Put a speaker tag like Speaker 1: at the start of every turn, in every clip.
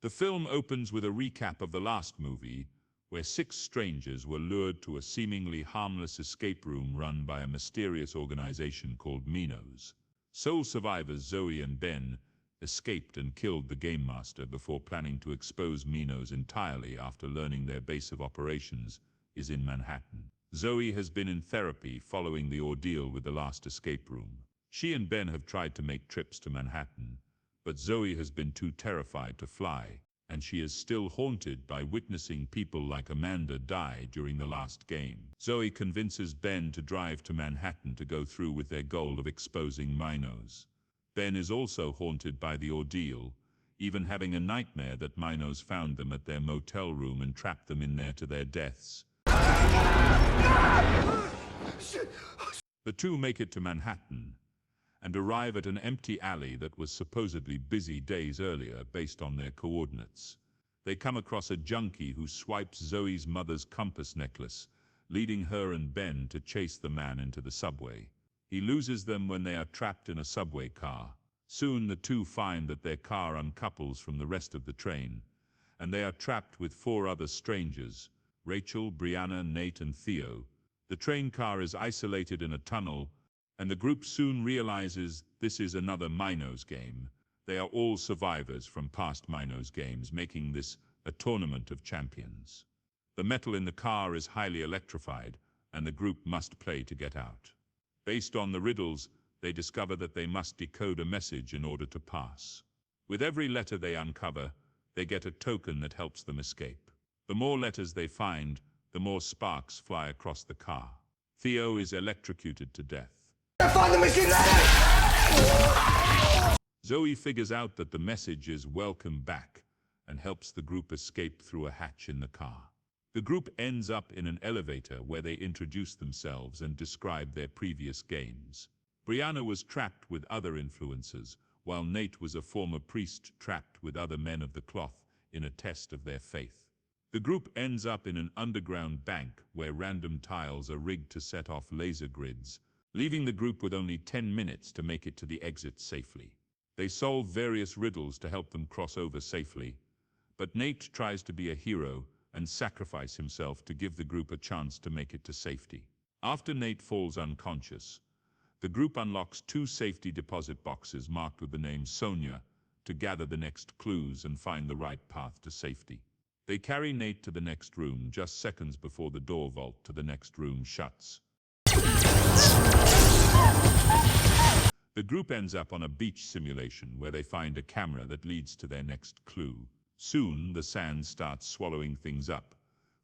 Speaker 1: The film opens with a recap of the last movie, where 6 strangers were lured to a seemingly harmless escape room run by a mysterious organization called Minos. Sole survivors Zoe and Ben escaped and killed the Game Master before planning to expose Minos entirely after learning their base of operations is in Manhattan. Zoe has been in therapy following the ordeal with the last escape room. She and Ben have tried to make trips to Manhattan, but Zoe has been too terrified to fly, and she is still haunted by witnessing people like Amanda die during the last game. Zoe convinces Ben to drive to Manhattan to go through with their goal of exposing Minos. Ben is also haunted by the ordeal, even having a nightmare that Minos found them at their motel room and trapped them in there to their deaths. The two make it to Manhattan and arrive at an empty alley that was supposedly busy days earlier based on their coordinates. They come across a junkie who swipes Zoe's mother's compass necklace, leading her and Ben to chase the man into the subway. He loses them when they are trapped in a subway car. Soon the two find that their car uncouples from the rest of the train, and they are trapped with 4 other strangers: Rachel, Brianna, Nate, and Theo. The train car is isolated in a tunnel, and the group soon realizes this is another Minos game. They are all survivors from past Minos games, making this a tournament of champions. The metal in the car is highly electrified, and the group must play to get out. Based on the riddles, they discover that they must decode a message in order to pass. With every letter they uncover, they get a token that helps them escape. The more letters they find, the more sparks fly across the car. Theo is electrocuted to death.
Speaker 2: Find the missing letter!
Speaker 1: Zoe figures out that the message is welcome back and helps the group escape through a hatch in the car. The group ends up in an elevator where they introduce themselves and describe their previous games. Brianna was trapped with other influences, while Nate was a former priest trapped with other men of the cloth in a test of their faith. The group ends up in an underground bank where random tiles are rigged to set off laser grids, leaving the group with only 10 minutes to make it to the exit safely. They solve various riddles to help them cross over safely, but Nate tries to be a hero and sacrifice himself to give the group a chance to make it to safety. After Nate falls unconscious, the group unlocks 2 safety deposit boxes marked with the name Sonia to gather the next clues and find the right path to safety. They carry Nate to the next room just seconds before the door vault to the next room shuts. The group ends up on a beach simulation where they find a camera that leads to their next clue. Soon, the sand starts swallowing things up,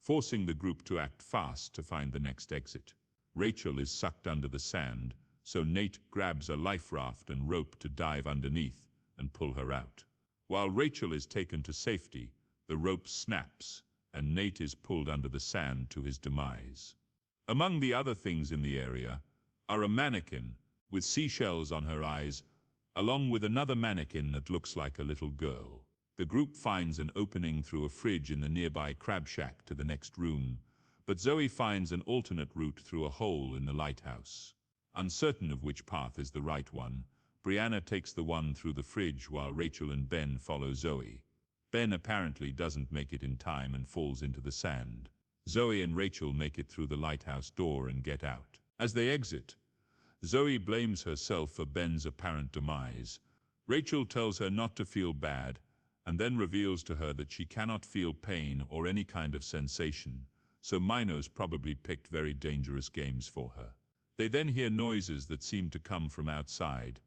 Speaker 1: forcing the group to act fast to find the next exit. Rachel is sucked under the sand, so Nate grabs a life raft and rope to dive underneath and pull her out. While Rachel is taken to safety, the rope snaps, and Nate is pulled under the sand to his demise. Among the other things in the area are a mannequin with seashells on her eyes, along with another mannequin that looks like a little girl. The group finds an opening through a fridge in the nearby crab shack to the next room, but Zoe finds an alternate route through a hole in the lighthouse. Uncertain of which path is the right one, Brianna takes the one through the fridge while Rachel and Ben follow Zoe. Ben apparently doesn't make it in time and falls into the sand. Zoe and Rachel make it through the lighthouse door and get out. As they exit, Zoe blames herself for Ben's apparent demise. Rachel tells her not to feel bad, and then reveals to her that she cannot feel pain or any kind of sensation, so Minos probably picked very dangerous games for her. They then hear noises that seem to come from outside,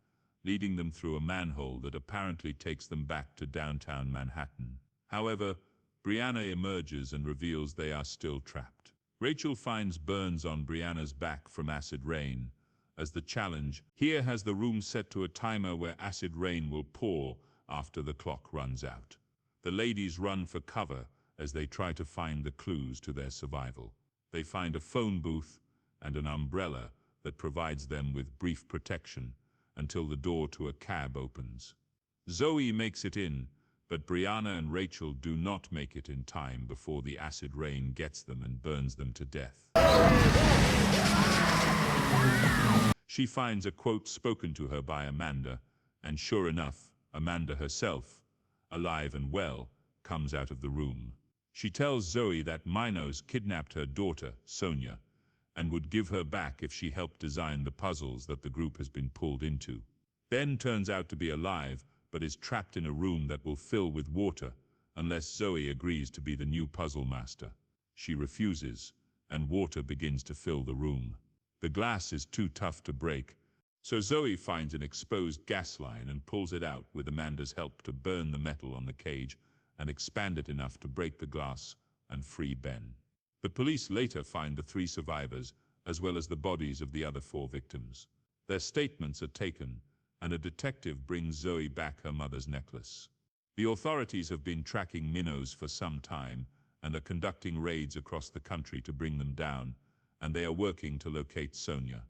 Speaker 1: leading them through a manhole that apparently takes them back to downtown Manhattan. However, Brianna emerges and reveals they are still trapped. Rachel finds burns on Brianna's back from acid rain as the challenge. Here has the room set to a timer where acid rain will pour after the clock runs out. The ladies run for cover as they try to find the clues to their survival. They find a phone booth and an umbrella that provides them with brief protection until the door to a cab opens. Zoe makes it in, but Brianna and Rachel do not make it in time before the acid rain gets them and burns them to death. She finds a quote spoken to her by Amanda, and sure enough, Amanda herself, alive and well, comes out of the room. She tells Zoe that Minos kidnapped her daughter, Sonia, and would give her back if she helped design the puzzles that the group has been pulled into. Ben turns out to be alive, but is trapped in a room that will fill with water unless Zoe agrees to be the new puzzle master. She refuses, and water begins to fill the room. The glass is too tough to break, so Zoe finds an exposed gas line and pulls it out with Amanda's help to burn the metal on the cage and expand it enough to break the glass and free Ben. The police later find the 3 survivors, as well as the bodies of the other 4 victims. Their statements are taken, and a detective brings Zoe back her mother's necklace. The authorities have been tracking Minos for some time and are conducting raids across the country to bring them down, and they are working to locate Sonia.